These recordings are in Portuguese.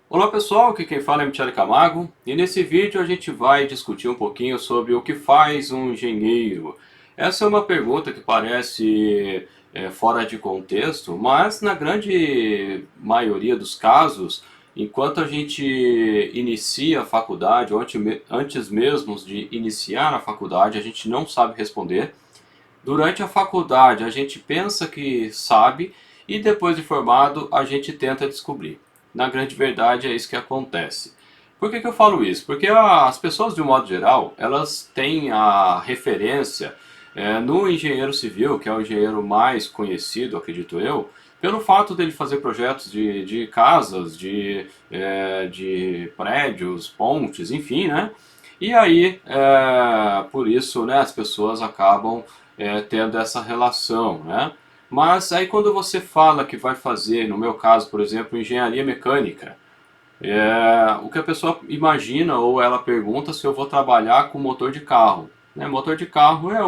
Olá pessoal, aqui quem fala é Michele Camargo e nesse vídeo a gente vai discutir um pouquinho sobre o que faz um engenheiro. Essa é uma pergunta que parece fora de contexto, mas na grande maioria dos casos, enquanto a gente inicia a faculdade, ou antes mesmo de iniciar a faculdade, a gente não sabe responder. Durante a faculdade a gente pensa que sabe e depois de formado a gente tenta descobrir. Na grande verdade é isso que acontece. Por que eu falo isso? Porque as pessoas de um modo geral, elas têm a referência no engenheiro civil, que é o engenheiro mais conhecido, acredito eu, pelo fato dele fazer projetos de casas, de prédios, pontes, enfim, né? E aí, por isso, né, as pessoas acabam tendo essa relação, né? Mas aí quando você fala que vai fazer, no meu caso, por exemplo, engenharia mecânica, o que a pessoa imagina ou ela pergunta se eu vou trabalhar com motor de carro. Né? Motor de carro é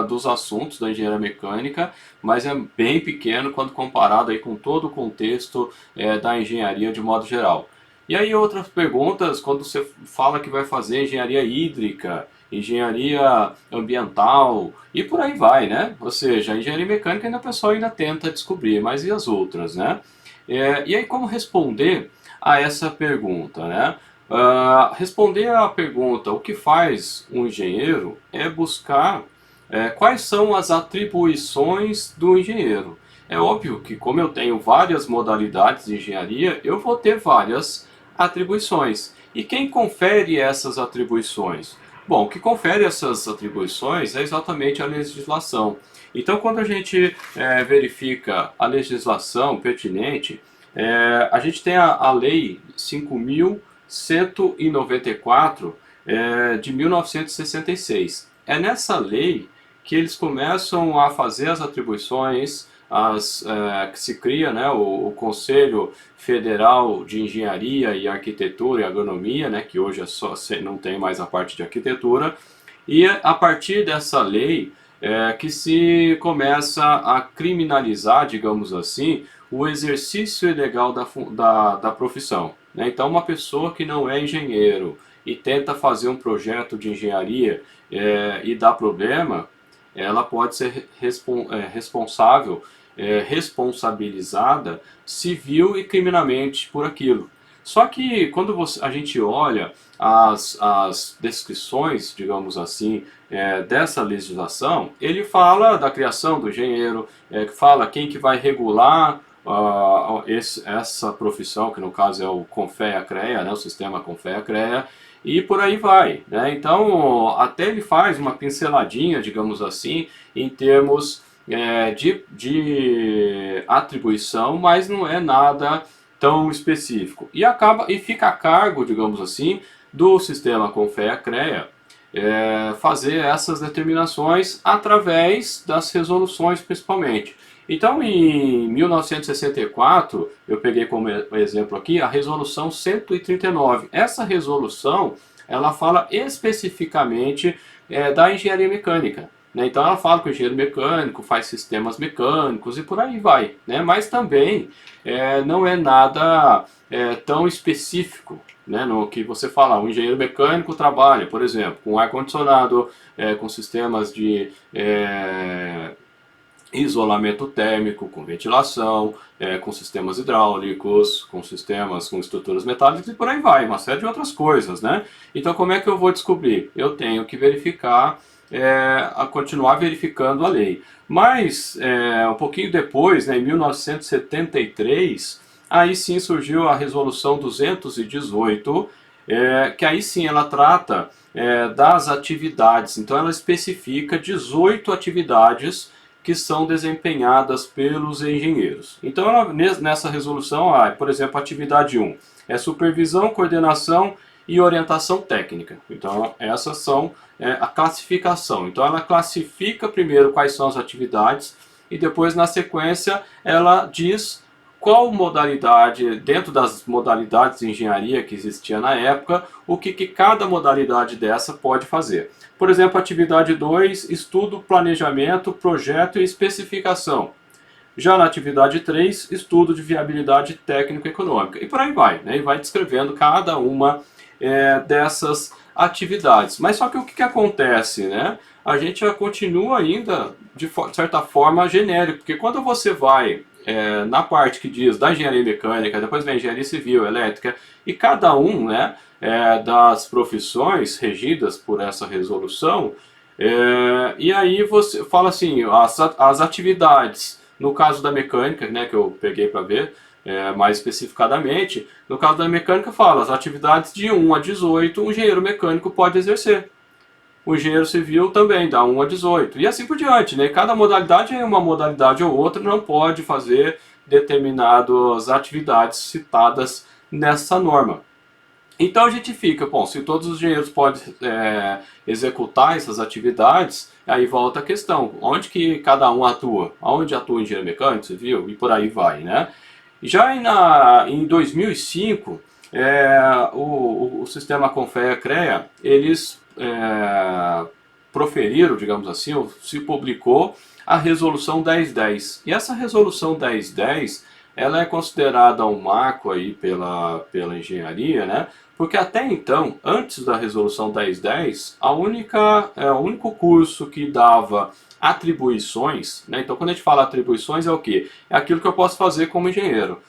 dos assuntos da engenharia mecânica, mas é bem pequeno quando comparado aí com todo o contexto da engenharia de modo geral. E aí outras perguntas, quando você fala que vai fazer engenharia hídrica, engenharia ambiental e por aí vai, né? Ou seja, a engenharia mecânica ainda a pessoa ainda tenta descobrir, mas e as outras, né? E aí como responder a essa pergunta, né? Responder à pergunta o que faz um engenheiro é buscar quais são as atribuições do engenheiro. É óbvio que, como eu tenho várias modalidades de engenharia, eu vou ter várias atribuições. E quem confere essas atribuições? Bom, o que confere essas atribuições é exatamente a legislação. Então, quando a gente verifica a legislação pertinente, a gente tem a Lei 5.194 de 1966. É nessa lei que eles começam a fazer as atribuições, que se cria, né, o Conselho Federal de Engenharia e Arquitetura e Agronomia, né, que hoje não tem mais a parte de arquitetura, e a partir dessa lei que se começa a criminalizar, digamos assim, o exercício ilegal da profissão. Né? Então, uma pessoa que não é engenheiro e tenta fazer um projeto de engenharia e dá problema, ela pode ser responsável, responsabilizada civil e criminalmente por aquilo. Só que quando a gente olha as descrições, digamos assim, dessa legislação, ele fala da criação do engenheiro, fala quem que vai regular essa profissão, que no caso é o CONFEA-CREA, né, o sistema CONFEA-CREA, e por aí vai. Né? Então, até ele faz uma pinceladinha, digamos assim, em termos de atribuição, mas não é nada tão específico. E fica a cargo, digamos assim, do sistema CONFEA-CREA fazer essas determinações através das resoluções, principalmente. Então, em 1964, eu peguei como exemplo aqui a resolução 139. Essa resolução, ela fala especificamente da engenharia mecânica. Né? Então, ela fala que o engenheiro mecânico faz sistemas mecânicos e por aí vai. Né? Mas também não é nada tão específico, né, no que você fala. O engenheiro mecânico trabalha, por exemplo, com ar-condicionado, com sistemas de isolamento térmico, com ventilação, com sistemas hidráulicos, com estruturas metálicas e por aí vai, uma série de outras coisas, né? Então, como é que eu vou descobrir? Eu tenho que verificar, a continuar verificando a lei. Mas, um pouquinho depois, né, em 1973, aí sim surgiu a Resolução 218, que aí sim ela trata das atividades. Então, ela especifica 18 atividades que são desempenhadas pelos engenheiros. Então, nessa resolução, por exemplo, atividade 1 é supervisão, coordenação e orientação técnica. Então, essas são a classificação. Então, ela classifica primeiro quais são as atividades e depois, na sequência, ela diz qual modalidade, dentro das modalidades de engenharia que existia na época, o que cada modalidade dessa pode fazer. Por exemplo, atividade 2, estudo, planejamento, projeto e especificação. Já na atividade 3, estudo de viabilidade técnico-econômica. E por aí vai, né? E vai descrevendo cada uma dessas atividades. Mas só que o que acontece, né? A gente já continua ainda, de certa forma, genérico, porque quando você vai na parte que diz da engenharia mecânica, depois vem engenharia civil, elétrica, e cada um, né, das profissões regidas por essa resolução, e aí você fala assim, as atividades, no caso da mecânica, né, que eu peguei para ver, mais especificadamente, no caso da mecânica fala, as atividades de 1 a 18 o engenheiro mecânico pode exercer. O engenheiro civil também, dá 1 a 18. E assim por diante, né? Cada modalidade é uma modalidade ou outra, não pode fazer determinadas atividades citadas nessa norma. Então a gente fica, bom, se todos os engenheiros podem executar essas atividades, aí volta a questão, onde que cada um atua? Onde atua o engenheiro mecânico, civil? E por aí vai, né? Já em 2005, o sistema Confea-CREA, eles proferiram, digamos assim, ou se publicou a resolução 1010. E essa resolução 1010, ela é considerada um marco aí pela engenharia, né? Porque até então, antes da resolução 1010, o único curso que dava atribuições, né? Então quando a gente fala atribuições é o quê? É aquilo que eu posso fazer como engenheiro.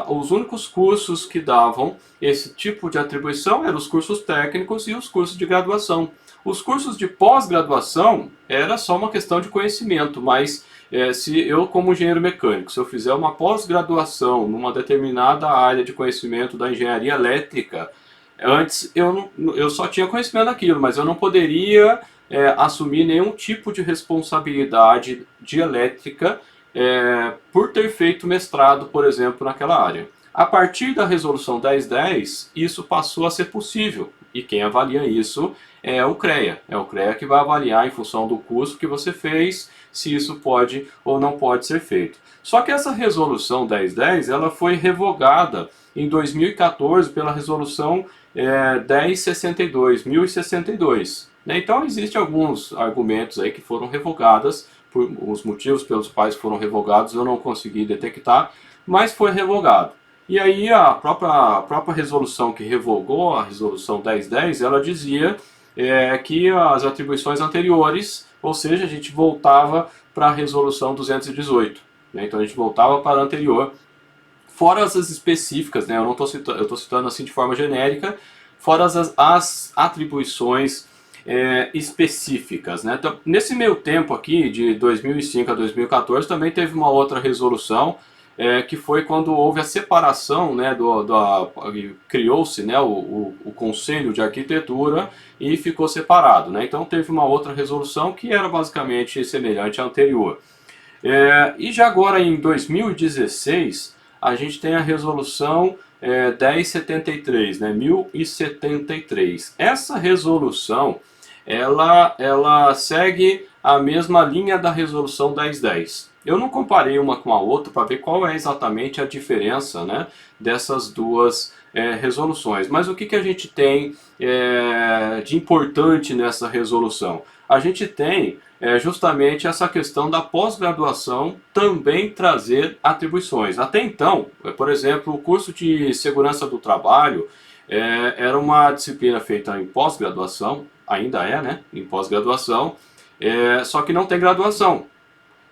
Os únicos cursos que davam esse tipo de atribuição eram os cursos técnicos e os cursos de graduação. Os cursos de pós-graduação era só uma questão de conhecimento, mas se eu, como engenheiro mecânico, se eu fizer uma pós-graduação numa determinada área de conhecimento da engenharia elétrica, antes eu só tinha conhecimento daquilo, mas eu não poderia assumir nenhum tipo de responsabilidade de elétrica por ter feito mestrado, por exemplo, naquela área. A partir da resolução 1010, isso passou a ser possível. E quem avalia isso é o CREA. É o CREA que vai avaliar em função do curso que você fez, se isso pode ou não pode ser feito. Só que essa resolução 1010, ela foi revogada em 2014 pela resolução 1062. Né? Então existem alguns argumentos aí que foram revogadas, por os motivos pelos quais foram revogados eu não consegui detectar, mas foi revogado. E aí a própria resolução que revogou a resolução 1010, ela dizia que as atribuições anteriores, ou seja, a gente voltava para a resolução 218. Né? Então a gente voltava para a anterior, fora as específicas, né? Eu não estou citando, eu estou citando assim de forma genérica, fora as atribuições específicas. Né? Então, nesse meio tempo aqui, de 2005 a 2014, também teve uma outra resolução, que foi quando houve a separação, né, criou-se, né, o Conselho de Arquitetura e ficou separado. Né? Então teve uma outra resolução que era basicamente semelhante à anterior. E já agora em 2016, a gente tem a resolução 1073, né, 1073. Essa resolução, ela segue a mesma linha da resolução 1010. Eu não comparei uma com a outra para ver qual é exatamente a diferença, né, dessas duas resoluções. Mas o que a gente tem de importante nessa resolução? A gente tem justamente essa questão da pós-graduação também trazer atribuições. Até então, por exemplo, o curso de segurança do trabalho era uma disciplina feita em pós-graduação, ainda é, né, em pós-graduação, só que não tem graduação.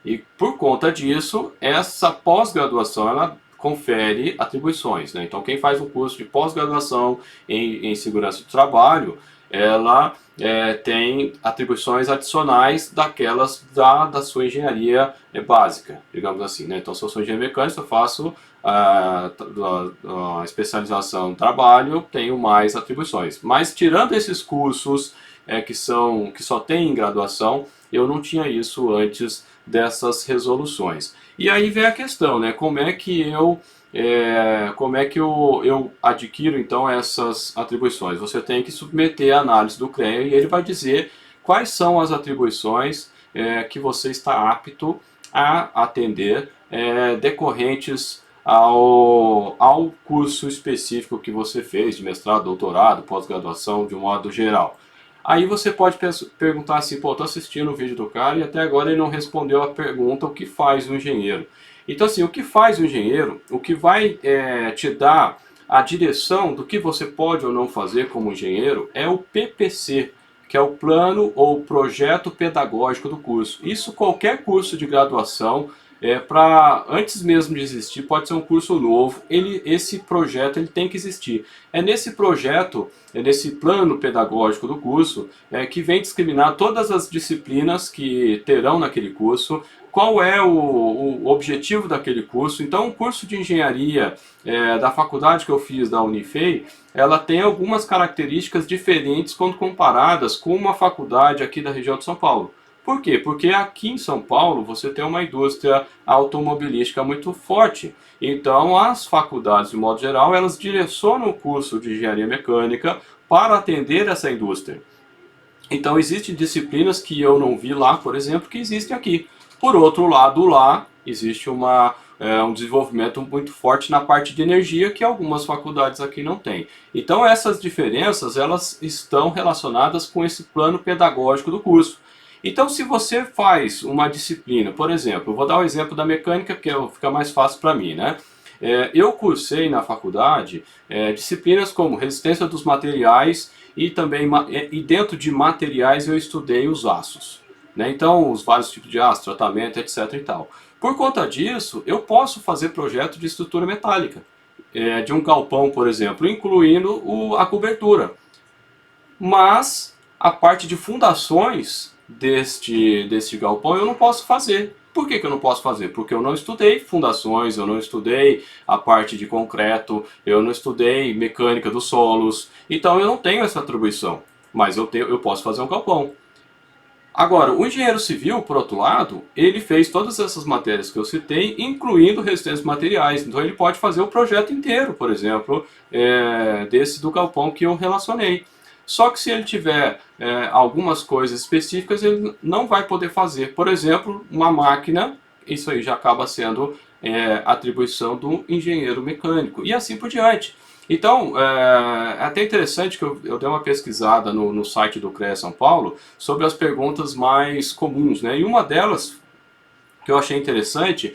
E por conta disso, essa pós-graduação ela confere atribuições. Né? Então, quem faz um curso de pós-graduação em segurança do trabalho, ela tem atribuições adicionais daquelas da sua engenharia básica, digamos assim. Né? Então, se eu sou engenheiro mecânico, eu faço a especialização no trabalho, tenho mais atribuições. Mas tirando esses cursos que só tem graduação, eu não tinha isso antes dessas resoluções. E aí vem a questão, né? Como é que eu adquiro então essas atribuições? Você tem que submeter a análise do CREA e ele vai dizer quais são as atribuições que você está apto a atender decorrentes ao curso específico que você fez, de mestrado, doutorado, pós-graduação, de um modo geral. Aí você pode perguntar assim, pô, tô assistindo o vídeo do cara e até agora ele não respondeu a pergunta, o que faz um engenheiro? Então assim, o que faz um engenheiro, o que vai te dar a direção do que você pode ou não fazer como engenheiro é o PPC, que é o plano ou projeto pedagógico do curso. Isso qualquer curso de graduação, para antes mesmo de existir, pode ser um curso novo, esse projeto ele tem que existir. É nesse projeto, é nesse plano pedagógico do curso, que vem discriminar todas as disciplinas que terão naquele curso, qual é o objetivo daquele curso. Então, o curso de engenharia da faculdade que eu fiz, da Unifei, ela tem algumas características diferentes quando comparadas com uma faculdade aqui da região de São Paulo. Por quê? Porque aqui em São Paulo você tem uma indústria automobilística muito forte. Então as faculdades, de modo geral, elas direcionam o curso de engenharia mecânica para atender essa indústria. Então existem disciplinas que eu não vi lá, por exemplo, que existem aqui. Por outro lado, lá existe um desenvolvimento muito forte na parte de energia que algumas faculdades aqui não têm. Então essas diferenças elas estão relacionadas com esse plano pedagógico do curso. Então se você faz uma disciplina, por exemplo, eu vou dar o exemplo da mecânica porque fica mais fácil para mim, né? Eu cursei na faculdade disciplinas como resistência dos materiais e também e dentro de materiais eu estudei os aços, né? Então os vários tipos de aço, tratamento, etc. e tal. Por conta disso, eu posso fazer projeto de estrutura metálica, de um galpão, por exemplo, incluindo a cobertura. Mas a parte de fundações deste galpão eu não posso fazer. Por que eu não posso fazer? Porque eu não estudei fundações, eu não estudei a parte de concreto, eu não estudei mecânica dos solos, então eu não tenho essa atribuição, mas eu posso fazer um galpão. Agora, o engenheiro civil, por outro lado, ele fez todas essas matérias que eu citei, incluindo resistência materiais. Então ele pode fazer o projeto inteiro, por exemplo, desse do galpão que eu relacionei. Só que se ele tiver algumas coisas específicas, ele não vai poder fazer. Por exemplo, uma máquina, isso aí já acaba sendo atribuição do engenheiro mecânico. E assim por diante. Então, é até interessante que eu dei uma pesquisada no site do CREA São Paulo sobre as perguntas mais comuns, né? E uma delas que eu achei interessante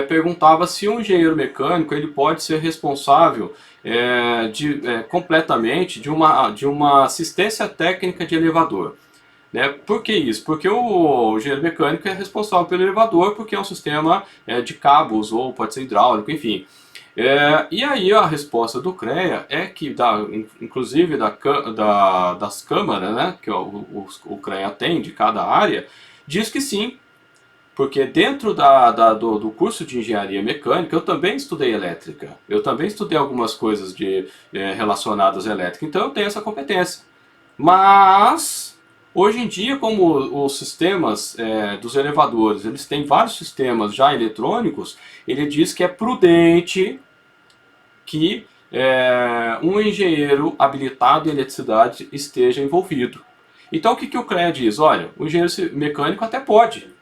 perguntava se um engenheiro mecânico ele pode ser responsável completamente de uma assistência técnica de elevador. Né? Por que isso? Porque o engenheiro mecânico é responsável pelo elevador porque é um sistema de cabos ou pode ser hidráulico, enfim. E aí a resposta do CREA é que, inclusive das câmaras, né, que o CREA tem de cada área, diz que sim, porque dentro do curso de engenharia mecânica eu também estudei elétrica, eu também estudei algumas coisas relacionadas à elétrica, então eu tenho essa competência. Mas hoje em dia, como os sistemas dos elevadores, eles têm vários sistemas já eletrônicos, ele diz que é prudente que um engenheiro habilitado em eletricidade esteja envolvido. Então o que o CREA diz? Olha, o engenheiro mecânico até pode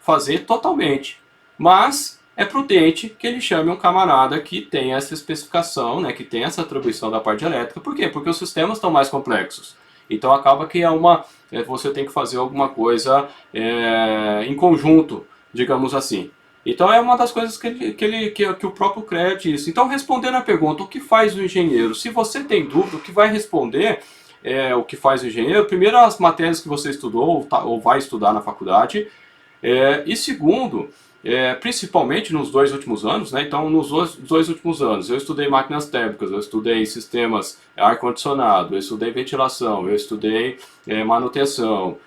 fazer totalmente, mas é prudente que ele chame um camarada que tem essa especificação, né, que tem essa atribuição da parte elétrica. Por quê? Porque os sistemas estão mais complexos. Então acaba que você tem que fazer alguma coisa em conjunto, digamos assim. Então é uma das coisas que o próprio CREA diz. Então respondendo a pergunta, o que faz o engenheiro? Se você tem dúvida, o que vai responder o que faz o engenheiro, primeiro as matérias que você estudou ou vai estudar na faculdade, e segundo, principalmente nos 2 últimos anos, né? Então nos 2 últimos anos eu estudei máquinas térmicas, eu estudei sistemas ar-condicionado, eu estudei ventilação, eu estudei manutenção,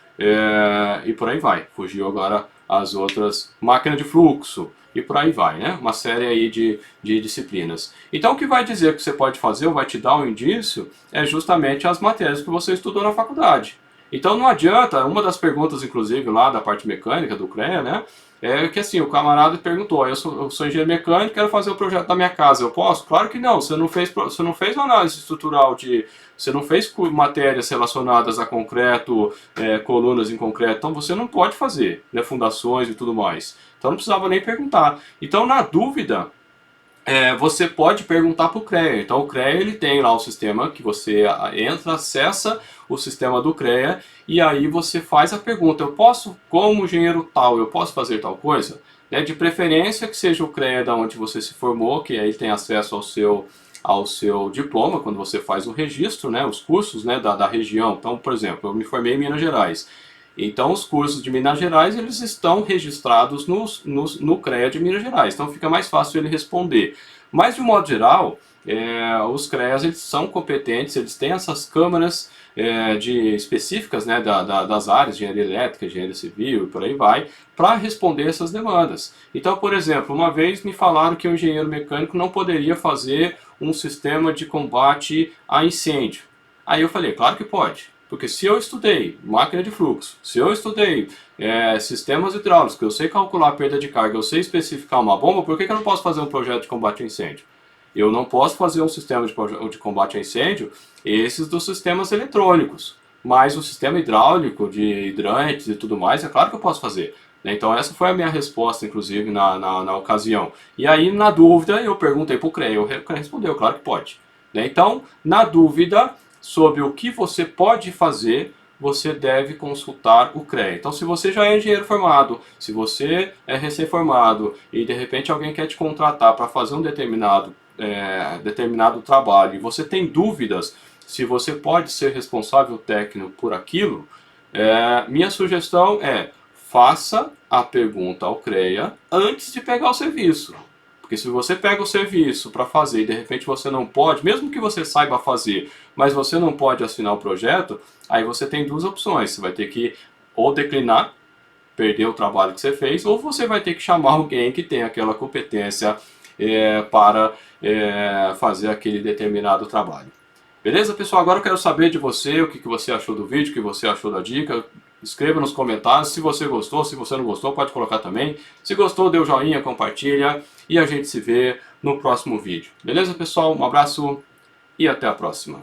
e por aí vai. Fugiu agora as outras, máquina de fluxo, e por aí vai, né? Uma série aí de disciplinas. Então o que vai dizer que você pode fazer, ou vai te dar um indício, é justamente as matérias que você estudou na faculdade. Então não adianta, uma das perguntas inclusive lá da parte mecânica do CREA, né? É que assim, o camarada perguntou, eu sou engenheiro mecânico, quero fazer o projeto da minha casa, eu posso? Claro que não, você não fez uma análise estrutural, você não fez matérias relacionadas a concreto, colunas em concreto, então você não pode fazer, né, fundações e tudo mais. Então não precisava nem perguntar. Então na dúvida, você pode perguntar para o CREA. Então o CREA ele tem lá o sistema que você entra, acessa o sistema do CREA e aí você faz a pergunta: eu posso, como engenheiro tal, eu posso fazer tal coisa? Né? De preferência que seja o CREA da onde você se formou, que aí tem acesso ao seu diploma quando você faz o registro, né? Os cursos, né, da região. Então, por exemplo, eu me formei em Minas Gerais. Então, os cursos de Minas Gerais, eles estão registrados no CREA de Minas Gerais, então fica mais fácil ele responder. Mas, de um modo geral, os CREAs eles são competentes, eles têm essas câmaras específicas, né, das áreas, engenharia elétrica, engenharia civil e por aí vai, para responder essas demandas. Então, por exemplo, uma vez me falaram que o engenheiro mecânico não poderia fazer um sistema de combate a incêndio. Aí eu falei, claro que pode. Porque se eu estudei máquina de fluxo, se eu estudei sistemas hidráulicos, eu sei calcular a perda de carga, eu sei especificar uma bomba, por que eu não posso fazer um projeto de combate a incêndio? Eu não posso fazer um sistema de combate a incêndio, esses dos sistemas eletrônicos. Mas o sistema hidráulico, de hidrantes e tudo mais, é claro que eu posso fazer. Então essa foi a minha resposta, inclusive, na ocasião. E aí, na dúvida, eu perguntei para o CREA, o CREA respondeu, claro que pode. Então, na dúvida sobre o que você pode fazer, você deve consultar o CREA. Então, se você já é engenheiro formado, se você é recém-formado e de repente alguém quer te contratar para fazer um determinado trabalho e você tem dúvidas se você pode ser responsável técnico por aquilo, minha sugestão é faça a pergunta ao CREA antes de pegar o serviço. Porque se você pega o serviço para fazer e de repente você não pode, mesmo que você saiba fazer, mas você não pode assinar o projeto, aí você tem duas opções. Você vai ter que ou declinar, perder o trabalho que você fez, ou você vai ter que chamar alguém que tem aquela competência para fazer aquele determinado trabalho. Beleza, pessoal? Agora eu quero saber de você, o que você achou do vídeo, o que você achou da dica. Escreva nos comentários se você gostou, se você não gostou, pode colocar também. Se gostou, dê o joinha, compartilha e a gente se vê no próximo vídeo. Beleza, pessoal? Um abraço e até a próxima.